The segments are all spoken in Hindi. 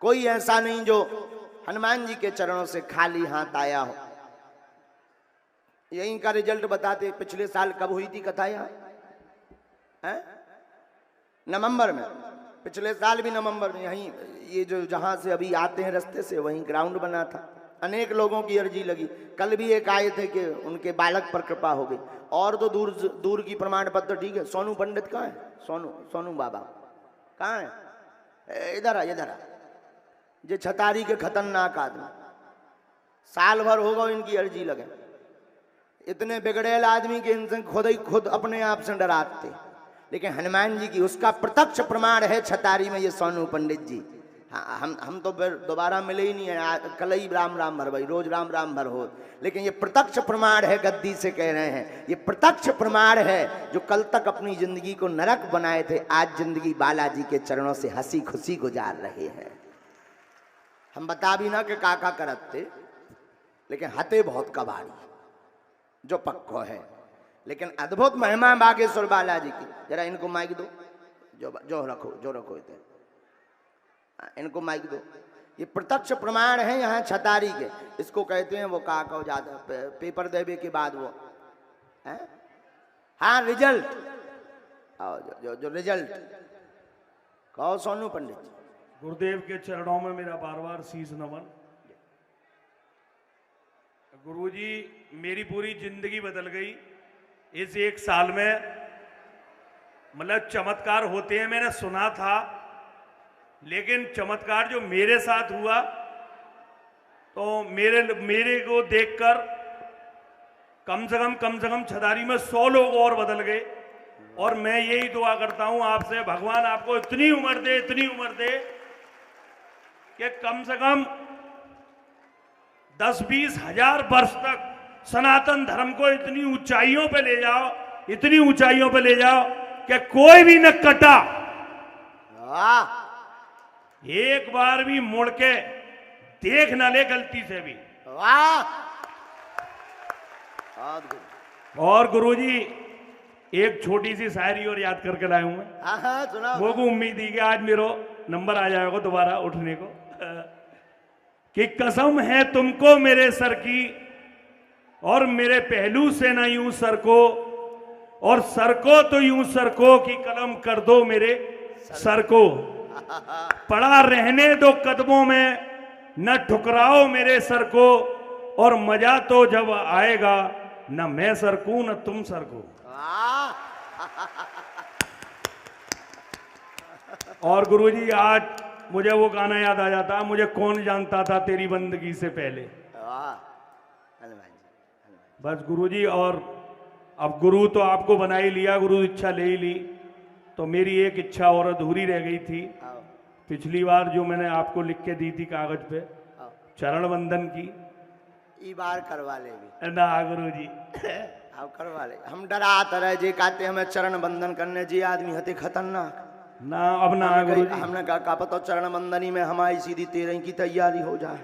कोई ऐसा नहीं जो हनुमान जी के चरणों से खाली हाथ आया हो। यहीं का रिजल्ट बताते, पिछले साल कब हुई थी कथा यहाँ? नवंबर में। पिछले साल भी नवंबर में यहीं, ये जो जहां से अभी आते हैं रास्ते से, वहीं ग्राउंड बना था। अनेक लोगों की अर्जी लगी। कल भी एक आए थे कि उनके बालक पर कृपा हो गई। और तो दूर दूर की प्रमाण पत्र ठीक है। सोनू पंडित कहाँ है? सोनू बाबा कहाँ है? इधर आ, इधर आ। ये छतारी के खतरनाक आदमी, साल भर होगा इनकी अर्जी लगे। इतने बिगड़ेल आदमी के इनसे खुद अपने आप से डराते। लेकिन हनुमान जी की उसका प्रत्यक्ष प्रमाण है छतारी में ये सोनू पंडित जी। हाँ, हम तो फिर दोबारा मिले ही नहीं है। कल ही राम राम भर भाई, रोज राम राम भर हो। लेकिन ये प्रत्यक्ष प्रमाण है, गद्दी से कह रहे हैं। ये प्रत्यक्ष प्रमाण है। जो कल तक अपनी जिंदगी को नरक बनाए थे, आज जिंदगी बालाजी के चरणों से हंसी खुशी गुजार रहे हैं। हम बता भी ना कि काका करते, लेकिन हते बहुत कबाड़ी जो पक्को है। लेकिन अद्भुत महिमा बागेश्वर बालाजी की। जरा इनको माइक दो, जो रखो इधर, इनको माइक दो। ये प्रत्यक्ष प्रमाण है यहाँ छतारी के। इसको कहते हैं वो काका ज्यादा पेपर देवे के बाद वो है? हाँ, रिजल्ट जो रिजल्ट कहो सोनू पंडित जी। गुरुदेव के चरणों में मेरा बार बार शीश नमन। गुरुजी, मेरी पूरी जिंदगी बदल गई इस एक साल में। मतलब चमत्कार होते हैं मैंने सुना था, लेकिन चमत्कार जो मेरे साथ हुआ तो मेरे को देखकर कम से कम छदारी में 100 लोग और बदल गए। और मैं यही दुआ करता हूं आपसे, भगवान आपको इतनी उम्र दे कि कम से कम 10-20 हजार वर्ष तक सनातन धर्म को इतनी ऊंचाइयों पे ले जाओ कि कोई भी न कटा एक बार भी मुड़ के देख न ले गलती से भी। और गुरुजी, एक छोटी सी शायरी और याद करके लाया हूं मैं। वो को उम्मीद थी कि आज मेरा नंबर आ जाएगा दोबारा उठने को। कि कसम है तुमको मेरे सर की, और मेरे पहलू से ना यूं सर को, और सर को तो यूं सर को कि कलम कर दो मेरे सर को। पड़ा रहने दो कदमों में, न ठुकराओ मेरे सर को, और मजा तो जब आएगा न मैं सर को न तुम सर को। और गुरुजी, आज मुझे वो गाना याद आ जाता, मुझे कौन जानता था तेरी बंदगी से पहले। बस गुरुजी, और अब गुरु तो आपको बना ही लिया, गुरु इच्छा ले ही ली, तो मेरी एक इच्छा और अधूरी रह गई थी। पिछली बार जो मैंने आपको लिख के दी थी कागज पे, चरण वंदन की, ई बार करवा ले भी ना गुरुजी। अब करवा ले। हम डराते रहे जे कहते हमें चरण वंदन करने जी, आदमी हते खतरनाक ना। अब ना गुरुजी, हमने कहा पता चरण वंदनी में हमारी सीधी 13 की तैयारी हो जाए।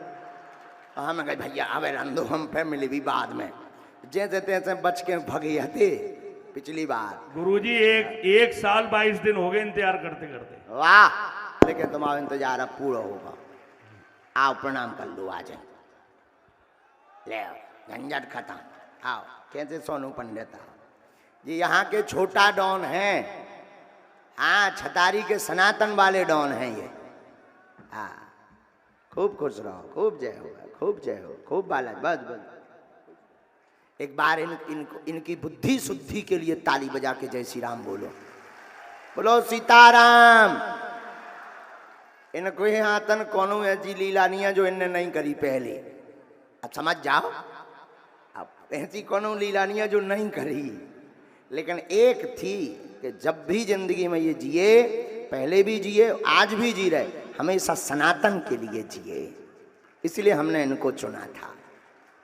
हमें कहा भैया अबे रंदो, हम फैमिली भी बाद में जैसे तैसे बच के भगे हते पिछली बार। गुरुजी, एक साल 22 दिन हो गए इंतजार करते करते। वाह, लेकिन तुम्हारा इंतजार अब पूरा होगा। आओ प्रणाम कर लो, आ जाए, ले झंझट खत्म। आओ, कैसे सोनू पंडित जी यहाँ के छोटा डॉन हैं। हाँ, छतारी के सनातन वाले डॉन हैं ये। हाँ, खूब खुश रहो, खूब जय हो, खूब जय हो, खूब बालाजी। बस एक बार इनकी बुद्धि शुद्धि के लिए ताली बजा के जय श्री राम बोलो। बोलो सीताराम। इनको हाथन कोनो ऐसी लीला नहीं है जो इनने नहीं करी पहले। अब समझ जाओ, अब ऐसी कोनो लीला नहीं है जो नहीं करी, लेकिन एक थी कि जब भी जिंदगी में ये जिए, पहले भी जिए, आज भी जी रहे, हमेशा सनातन के लिए जिए। इसलिए हमने इनको चुना था।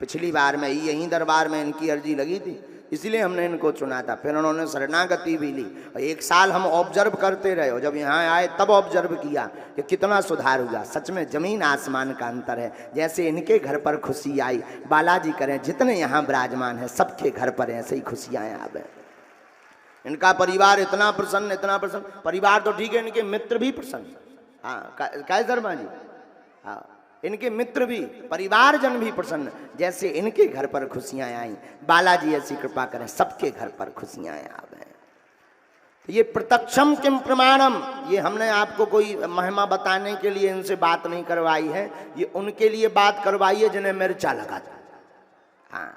पिछली बार में यहीं दरबार में इनकी अर्जी लगी थी, इसलिए हमने इनको चुना था। फिर उन्होंने शरणागति भी ली, और एक साल हम ऑब्जर्व करते रहे। और जब यहाँ आए तब ऑब्जर्व किया कि कितना सुधार हुआ। सच में जमीन आसमान का अंतर है। जैसे इनके घर पर खुशी आई, बालाजी करें जितने यहाँ विराजमान हैं सबके घर पर ऐसे ही खुशियाँ आवे। इनका परिवार इतना प्रसन्न, इतना प्रसन्न। परिवार तो ठीक है, इनके मित्र भी प्रसन्न। हाँ, काय शर्मा जी, हाँ, इनके मित्र भी, परिवारजन भी प्रसन्न, जैसे इनके घर पर खुशियां आई। बालाजी ऐसी कृपा करें सबके घर पर खुशियां आवे। तो ये प्रत्यक्षम किम प्रमाणम, ये हमने आपको कोई महिमा बताने के लिए इनसे बात नहीं करवाई है, ये उनके लिए बात करवाई है जिन्हें मिर्चा लगा था। हाँ,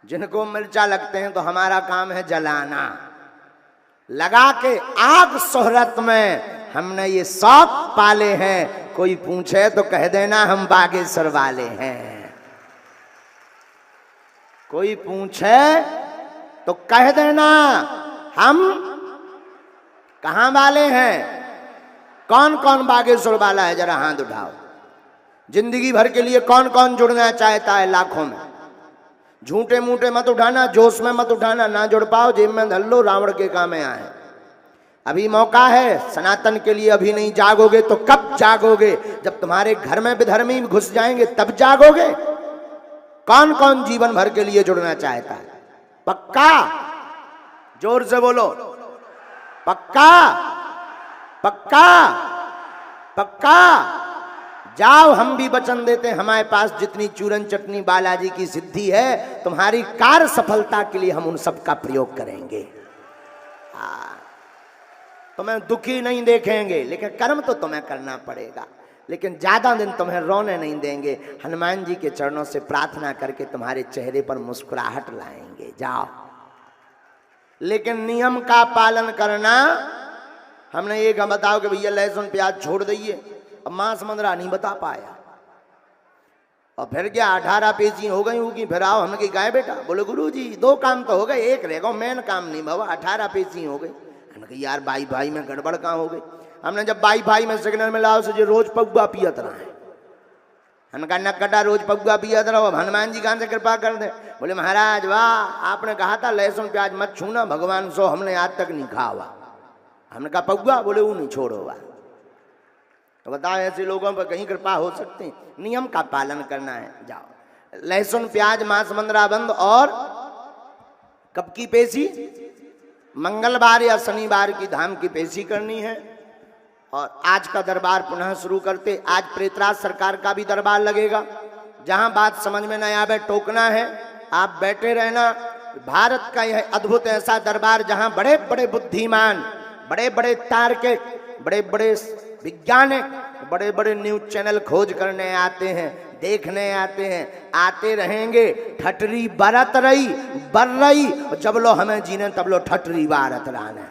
जिनको मिर्चा लगते हैं तो हमारा काम है जलाना, लगा के आग शोहरत में हमने ये शौक पाले हैं। कोई पूछे तो कह देना हम बागेश्वर वाले हैं, कोई पूछे तो कह देना हम कहां वाले हैं। कौन कौन बागेश्वर वाला है जरा हाथ उठाओ। जिंदगी भर के लिए कौन कौन जुड़ना चाहता है लाखों में। झूठे मूठे मत उठाना, जोश में मत उठाना, ना जुड़ पाओ जेब में धर लो, रावण के काम में आए। अभी मौका है सनातन के लिए, अभी नहीं जागोगे तो कब जागोगे? जब तुम्हारे घर में विधर्मी घुस जाएंगे तब जागोगे। कौन कौन जीवन भर के लिए जुड़ना चाहता है? पक्का? जोर से बोलो, पक्का? पक्का? पक्का? जाओ, हम भी वचन देते हैं, हमारे पास जितनी चूरन चटनी बालाजी की सिद्धि है, तुम्हारी कार्य सफलता के लिए हम उन सब का प्रयोग करेंगे। तुम्हें दुखी नहीं देखेंगे, लेकिन कर्म तो तुम्हें करना पड़ेगा, लेकिन ज्यादा दिन तुम्हें रोने नहीं देंगे। हनुमान जी के चरणों से प्रार्थना करके तुम्हारे चेहरे पर मुस्कुराहट लाएंगे। जाओ, लेकिन नियम का पालन करना। हमने ये बताओ कि भैया लहसुन प्याज छोड़ दइए, अब मांस मंदरा नहीं बता पाया, और फिर क्या 18 पेजी हो गई होगी, फिर आओ हमने कहा बेटा, बोले गुरुजी 2 काम तो हो गए, एक रह गया मेन काम नहीं बाबा, 18 पेजी हो गई। हमने कहा यार भाई भाई में गड़बड़ कहाँ हो गई। हमने जब भाई भाई में सिग्नल में लाओ से जो रोज पगुआ पियत रहा है, हमने कहा नकटा रोज पगुआ पियत रहो, अब हनुमान जी कहाँ से कृपा कर दे। बोले महाराज वाह, आपने कहा था लहसुन प्याज मत छूना, भगवान सो हमने आज तक नहीं खा हुआ। हमने कहा पगुआ, बोले वो नहीं छोड़ो हुआ। तो बताओ ऐसे लोगों पर कहीं कृपा हो सकती है? नियम का पालन करना है। जाओ, लहसुन प्याज मांस मंदरा बंद। और कब की पेशी? मंगलवार या शनिवार की धाम की पेशी करनी है। और आज का दरबार पुनः शुरू करते। आज प्रेतराज सरकार का भी दरबार लगेगा। जहां बात समझ में न आवे टोकना है, आप बैठे रहना। भारत का यह अद्भुत ऐसा दरबार जहां बड़े बड़े बुद्धिमान, बड़े बड़े तार्किक, बड़े बड़े वैज्ञानिक, बड़े बड़े न्यूज चैनल खोज करने आते हैं, देखने आते हैं, आते रहेंगे। ठटरी बरत रही बर रही, जब लो हमें जीने तब लो ठटरी बारत रहना।